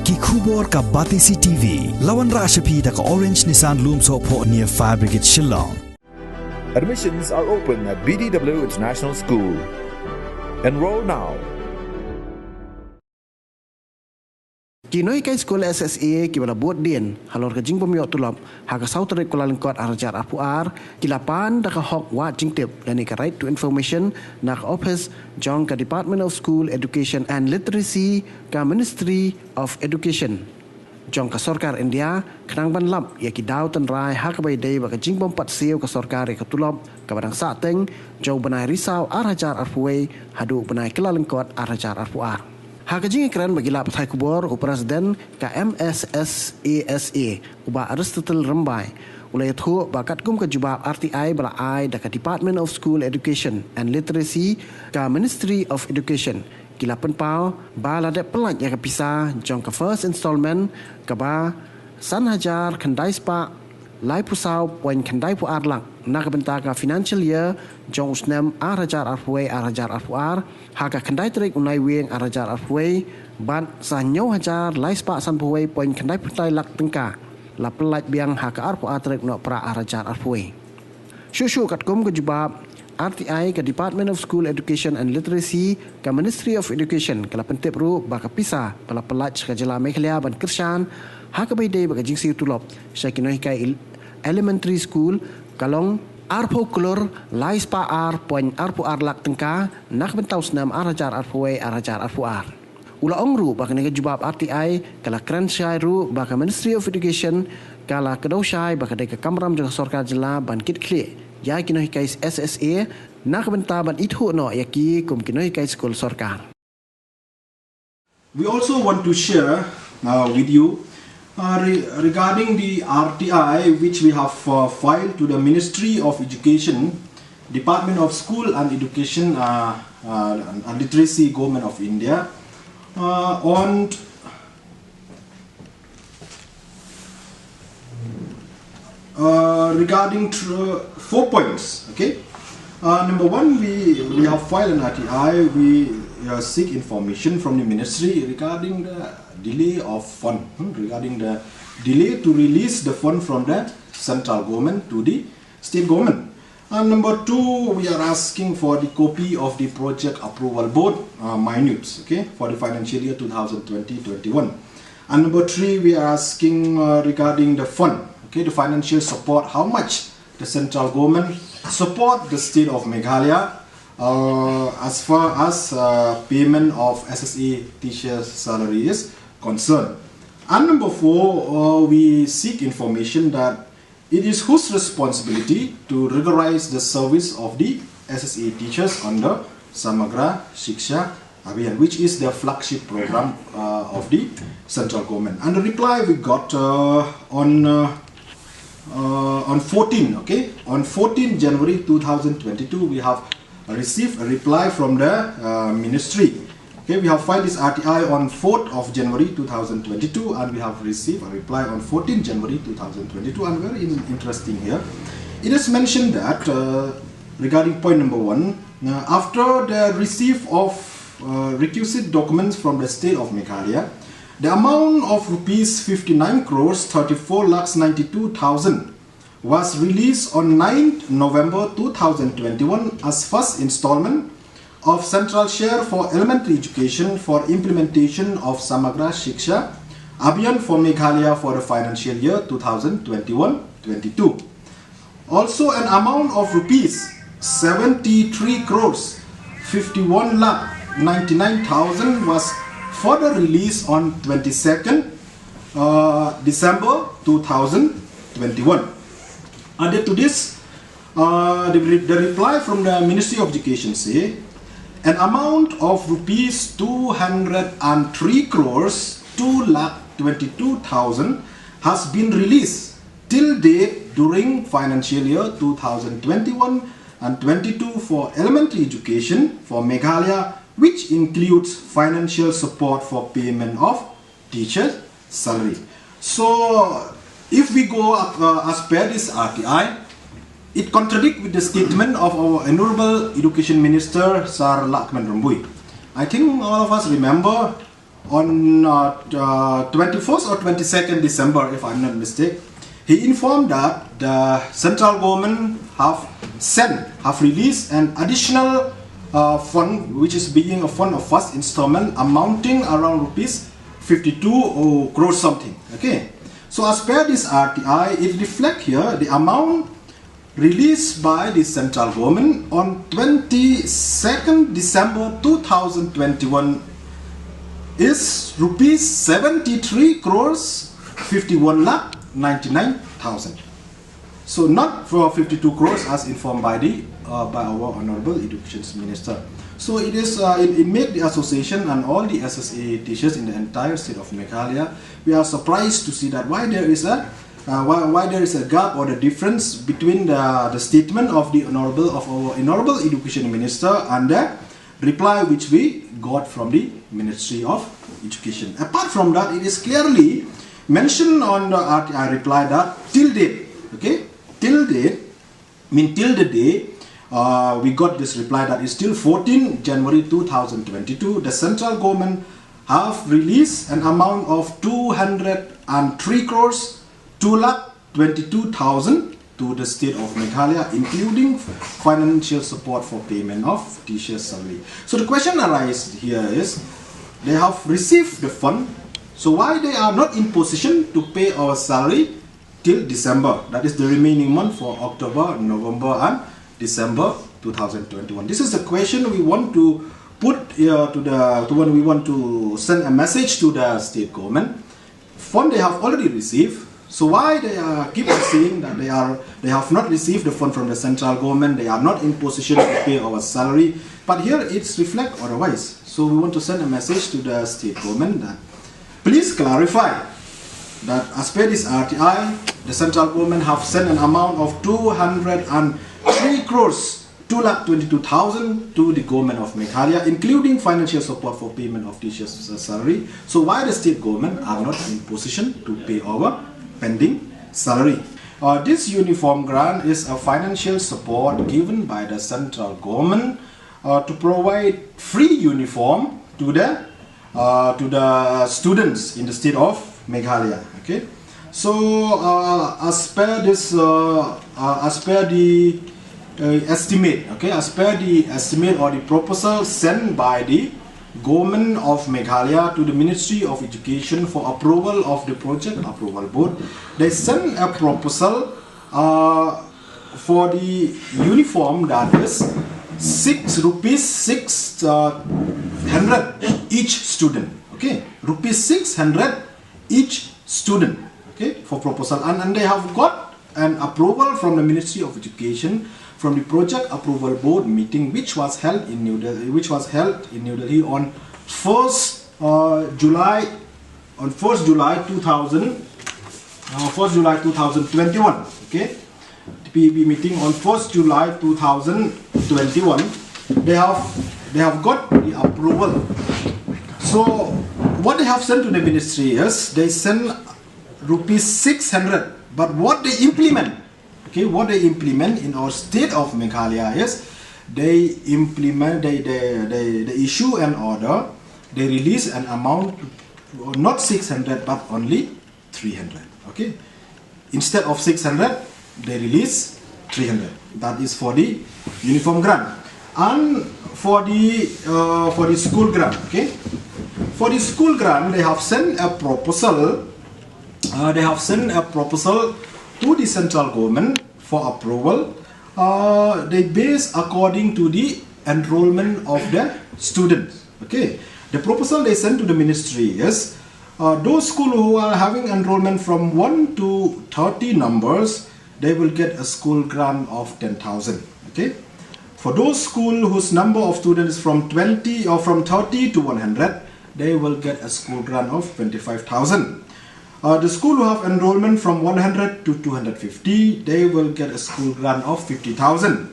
Ki khubor ka Batisi TV. Lawan Rashapi da ka Orange Nissan Lumso po near Fire Brigade Shillong. Admissions are open at BDW International School. Enroll now. Nonghikai School SSA kibala buat dien halor ka jing pemiok Tulop haka sautere Kuala Lengkot arajar apuar kilapan da ka hok wa jingtip dan ka right to information nak office jong ka Department of School Education and Literacy ka Ministry of Education jong ka Sorkar India kenang ban lap ya ki daw tan rai haka bai dei ba ka jing pom pat Siew ka Sorkar ka Tulop ka badang sa teng jong banai risau arajar apuai hadu banai Kuala Lengkot arajar apuar. Hakajing keren bagi lap Thai kubor Presiden KMSSASA uba Aristotle Rembai ulai thu bakat kum ke jubab RTI bala ai da ka Department of School Education and Literacy ka Ministry of Education kila penpau bala de pelat ya ka Pisa jong ka first installment ka ba san hajar khandai spa lai pusau poin khandai pu arlang nak benta ka financial year jong usnam arajar arfuai arajar arfuar haka khandai trik unai weng arajar arfuai ban sanyo hajar lai spa san puai poin khandai putai lak tengka la pelat biang haka arfu atrik no pra arajar arfuai shushu katkum ke jubab RTI ke Department of School Education and Literacy ke Ministry of Education kala pentip ru baka Pisa pala pelat ka jela Meghalaya ban Kirshan haka bai dei baka jingsi Tulop syaki Nonghikai Elementary School kalong arpo klor lai spa ar poin arpo ar lak tengka nak bentau senam arajar arpoe arajar arpo ar ula ongru baka nega jubab RTI kala kran syai ru baka Ministry of Education kala kedau syai baka deka kamram jeng Sorkar jela ban kit klik ya Nonghikai SSA nak benta ban ithu no yaki kum Nonghikai School Sorkar. We also want to share with you regarding the RTI which we have filed to the Ministry of Education, Department of School and Education and Literacy, Government of India on regarding 4 points. Okay, number one, we have filed an RTI. We seek information from the ministry regarding the delay of fund, regarding the delay to release the fund from the central government to the state government. And number two, we are asking for the copy of the project approval board minutes, okay, for the financial year 2020-21. And number three, we are asking regarding the fund, okay, the financial support, how much the central government support the state of Meghalaya as far as payment of SSA teachers' salary is concerned. And number four, we seek information that it is whose responsibility to regularize the service of the SSA teachers under Samagra Shiksha Abhiyan, which is the flagship program of the central government. And the reply we got on 14, okay, on 14 January 2022, we have received a reply from the ministry. Okay, we have filed this RTI on 4th of January 2022 and we have received a reply on 14 January 2022, and very interesting here. It is mentioned that regarding point number one, after the receipt of requisite documents from the state of Meghalaya, the amount of rupees 59 crores 34 lakhs 92,000 was released on 9th November 2021 as first installment of central share for elementary education for implementation of Samagra Shiksha Abhiyan for Meghalaya for the financial year 2021-22. Also an amount of rupees 73 crores 51 lakh 99,000 was further released on 22nd December 2021. Added to this, the reply from the Ministry of Education say an amount of rupees 203 crores 2 lakh 22,000 has been released till date during financial year 2021 and 22 for elementary education for Meghalaya, which includes financial support for payment of teachers' salary. So, if we go as per this RTI, it contradicts with the statement of our Honorable Education Minister, Sir Lakman Rambui. I think all of us remember on 21st or 22nd December, if I'm not mistaken, he informed that the central government have released an additional fund, which is being a fund of first installment amounting around rupees 52 crores something. Okay, so as per this RTI, it reflects here the amount released by the central government on 22nd December 2021 is rupees 73 crores 51 lakh 99,000. So not for 52 crores as informed by by our Honorable Education Minister. So it is it made the association and all the SSA teachers in the entire state of Meghalaya, we are surprised to see that why there is a gap or the difference between the statement of our Honorable Education Minister and the reply which we got from the Ministry of Education. Apart from that, it is clearly mentioned on the RTI reply that till date, okay, till the day we got this reply that is till 14 January 2022, the central government have released an amount of 203 crores 2,22,000 to the state of Meghalaya, including financial support for payment of teachers' salary. So the question arises here is, they have received the fund, so why they are not in position to pay our salary till December? That is the remaining month for October, November and December 2021. This is the question we want to put here we want to send a message to the state government. Fund they have already received. So why they keep on saying that they have not received the fund from the central government, they are not in position to pay our salary, but here it's reflect otherwise. So we want to send a message to the state government that please clarify that as per this RTI, the central government have sent an amount of 203 crores 2,22,000 to the government of Meghalaya, including financial support for payment of teachers' salary. So why the state government are not in position to pay our pending salary? This uniform grant is a financial support given by the central government to provide free uniform to the students in the state of Meghalaya. Okay, so as per the estimate, okay, as per the estimate or the proposal sent by the Government of Meghalaya to the Ministry of Education for approval of the project approval board, they sent a proposal for the uniform that is rupees 600 each student. Okay, rupees 600 each student. Okay, for proposal, and they have got an approval from the Ministry of Education from the project approval board meeting, which was held in New Delhi, on 1st July 2021. Okay, the PEB meeting on 1st July 2021. They have got the approval. So what they have sent to the ministry is they send rupees 600, but what they implement, okay, what they implement in our state of Meghalaya is they issue an order, they release an amount, not 600 but only 300. Okay, instead of 600 they release 300. That is for the uniform grant. And for the school grant, okay, for the school grant they have sent a proposal. To the central government for approval. They base according to the enrollment of the students. Okay, the proposal they sent to the ministry is those schools who are having enrollment from 1 to 30 numbers, they will get a school grant of 10,000. Okay, for those schools whose number of students is from 20 or from 30 to 100, they will get a school grant of 25,000. The school who have enrollment from 100 to 250, they will get a school grant of 50,000.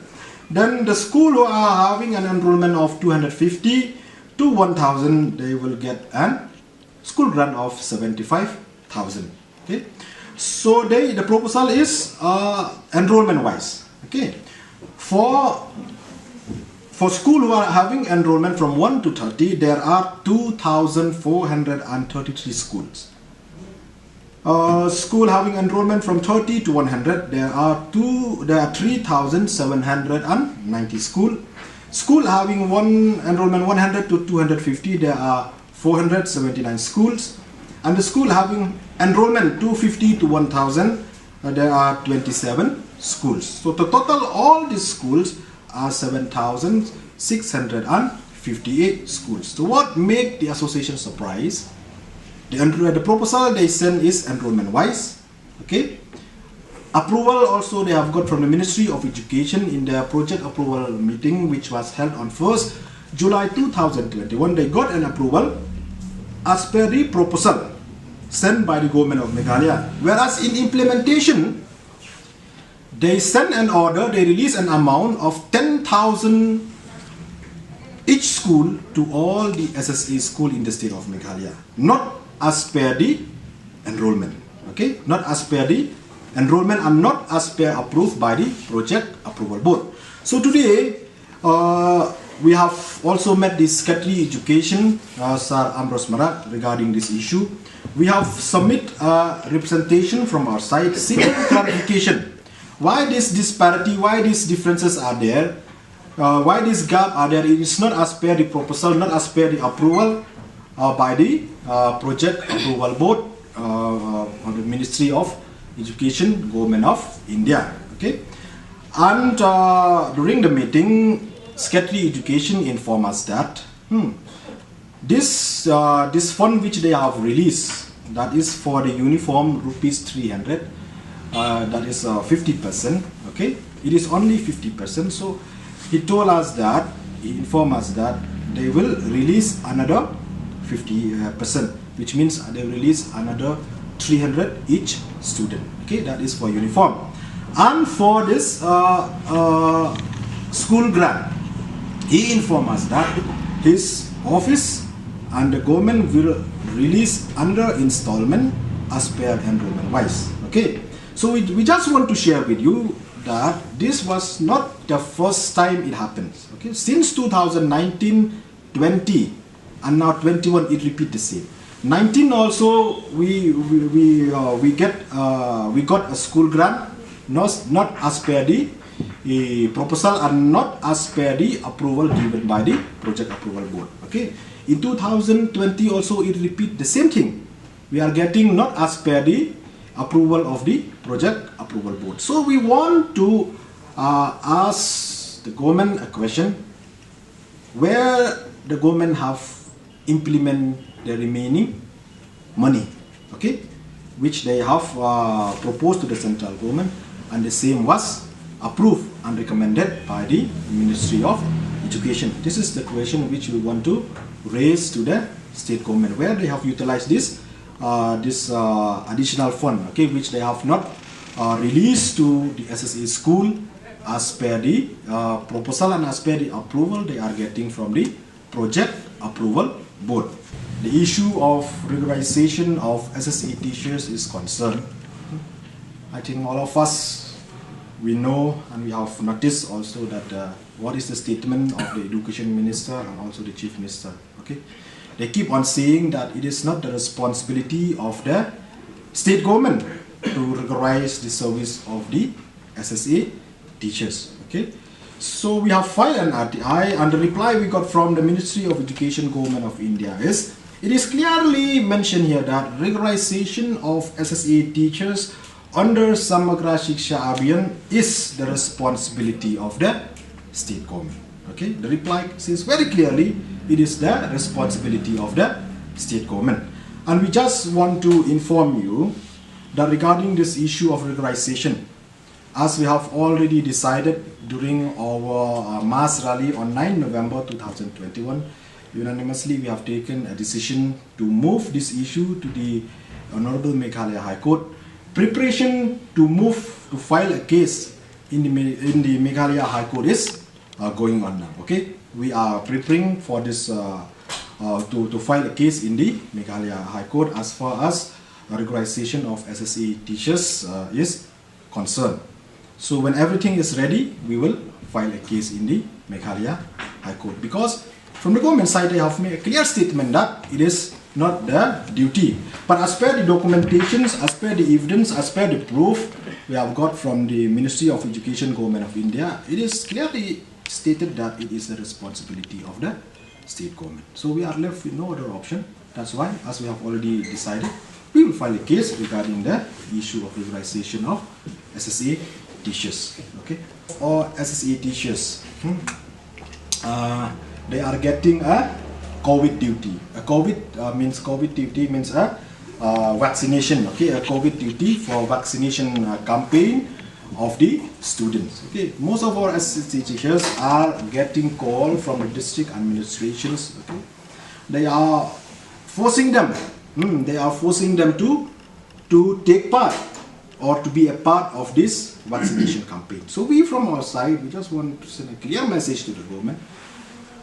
Then the school who are having an enrollment of 250 to 1,000, they will get a school grant of 75,000. Okay, so the proposal is enrollment wise. Okay, for For school who are having enrollment from 1 to 30, there are 2,433 schools. School having enrollment from 30 to 100, there are 3,790 schools. School having enrollment 100 to 250, there are 479 schools. And the school having enrollment 250 to 1,000, there are 27 schools. So the total all these schools are 7,658 schools. So what make the association surprised? The proposal they send is enrollment wise. Okay. Approval also they have got from the Ministry of Education in their project approval meeting, which was held on 1st July 2021. They got an approval as per the proposal sent by the government of Meghalaya. Whereas in implementation, they send an order, they release an amount of 10,000 each school to all the SSA school in the state of Meghalaya. Not as per the enrollment. Okay, not as per the enrollment and not as per approved by the project approval board. So today we have also met the Secretary Education, Sir Ambrose Marat, regarding this issue. We have submit a representation from our side seeking clarification. Why this disparity, why these differences are there, why this gap are there? It is not as per the proposal, not as per the approval by the project approval board on the Ministry of Education, Government of India. Okay, and during the meeting, Secretary Education informed us that this fund which they have released, that is for the uniform rupees 300, that is 50%. Okay, it is only 50%. So he told us that, he informed us that they will release another 50%, which means they will release another 300 each student. Okay, that is for uniform. And for this school grant, he informed us that his office and the government will release under installment as per enrollment wise. Okay, so we just want to share with you that this was not the first time it happens. Okay, since 2019, 20 and now 21 it repeat the same. 19 also we got a school grant, not as per the proposal and not as per the approval given by the project approval board. Okay, in 2020 also it repeat the same thing. We are getting not as per the approval of the project approval board. So we want to ask the government a question: where the government have implement the remaining money, okay, which they have proposed to the central government, and the same was approved and recommended by the Ministry of Education. This is the question which we want to raise to the state government, where they have utilized this additional fund, okay, which they have not released to the SSA school as per the proposal and as per the approval they are getting from the project approval board. The issue of regularization of SSA teachers is concerned. I think all of us, we know and we have noticed also that what is the statement of the Education Minister and also the Chief Minister. Okay, they keep on saying that it is not the responsibility of the state government to regularize the service of the SSA teachers. Okay, so we have filed an RTI, and the reply we got from the Ministry of Education, Government of India is, it is clearly mentioned here that regularization of SSA teachers under Samagra Shiksha Abhiyan is the responsibility of the state government. Okay, the reply says very clearly it is the responsibility of the state government. And we just want to inform you that regarding this issue of regularization, as we have already decided during our mass rally on 9 November 2021, unanimously we have taken a decision to move this issue to the Honorable Meghalaya High Court. Preparation to move to file a case in the Meghalaya High Court is going on now. Okay, we are preparing for this to file a case in the Meghalaya High Court as far as regularization of SSA teachers is concerned. So when everything is ready, we will file a case in the Meghalaya High Court. Because from the government side, they have made a clear statement that it is not their duty. But as per the documentations, as per the evidence, as per the proof we have got from the Ministry of Education, Government of India, it is clearly stated that it is the responsibility of the state government. So we are left with no other option. That's why, as we have already decided, we will file a case regarding the issue of regularization of SSA teachers. Okay, or SSA teachers, they are getting a COVID duty. A COVID duty means a vaccination. Okay, a COVID duty for vaccination campaign of the students. Okay, most of our SSA teachers are getting call from the district administrations. Okay, they are forcing them. They are forcing them to take part or to be a part of this vaccination campaign. So we from our side, we just want to send a clear message to the government.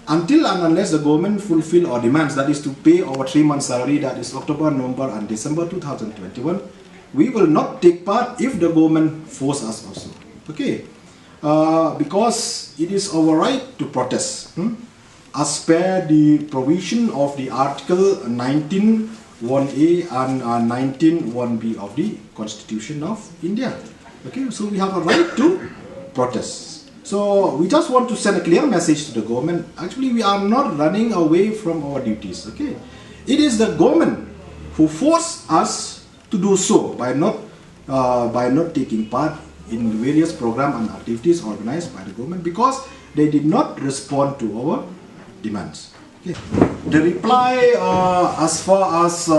Until and unless the government fulfill our demands, that is to pay our 3-month salary, that is October, November and December 2021, we will not take part if the government force us also. Okay, because it is our right to protest. As per the provision of the Article 19(1)(a) and 19(1)(b) of the Constitution of India. Okay, so we have a right to protest. So we just want to send a clear message to the government. Actually, we are not running away from our duties. Okay, it is the government who forced us to do so by not taking part in various programs and activities organized by the government because they did not respond to our demands. Okay. The reply as far as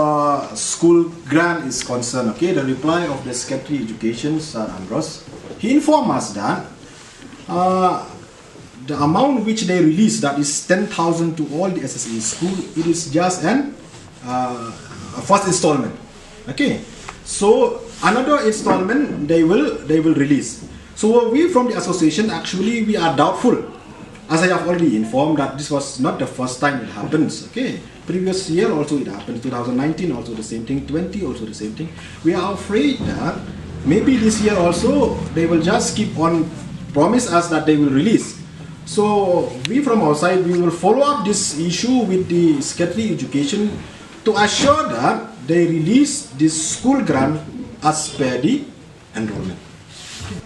school grant is concerned, okay, the reply of the Secretary of Education, Sir Andros, he informed us that the amount which they released, that is 10,000 to all the SSA school, it is just a first installment. Okay, so another installment they will release. So we from the association, actually we are doubtful, as I have already informed, that this was not the first time it happens. Okay, previous year also it happened, 2019 also the same thing, 20 also the same thing. We are afraid that maybe this year also they will just keep on promise us that they will release. So we from our side, we will follow up this issue with the Secretary of Education to assure that they release this school grant as per the enrollment.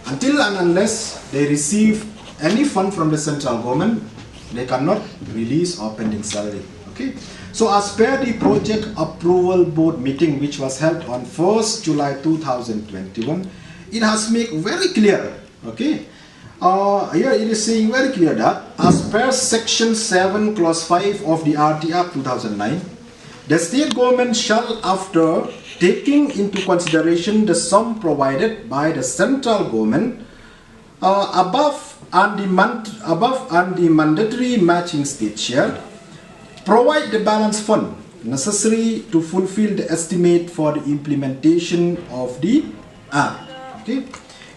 Until and unless they receive any fund from the central government, they cannot release our pending salary. Okay. So as per the project approval board meeting which was held on 1st July 2021, it has made very clear. Okay. Here it is saying very clear that as per section 7 clause 5 of the RT Act 2009, the state government shall, after taking into consideration the sum provided by the central government above and the mandatory matching state share, provide the balance fund necessary to fulfill the estimate for the implementation of the Act. Okay.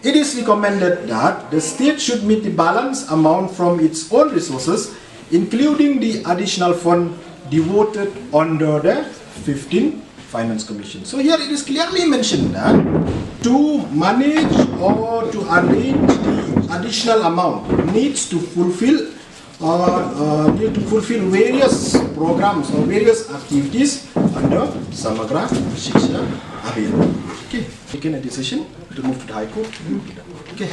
It is recommended that the state should meet the balance amount from its own resources, including the additional fund devoted under the 15 Finance Commission. So here it is clearly mentioned that to manage or to arrange the additional amount needs to fulfill various programs or various activities under Samagra Shiksha Abhiyan. Okay, taken a decision to move to the High Court. Okay.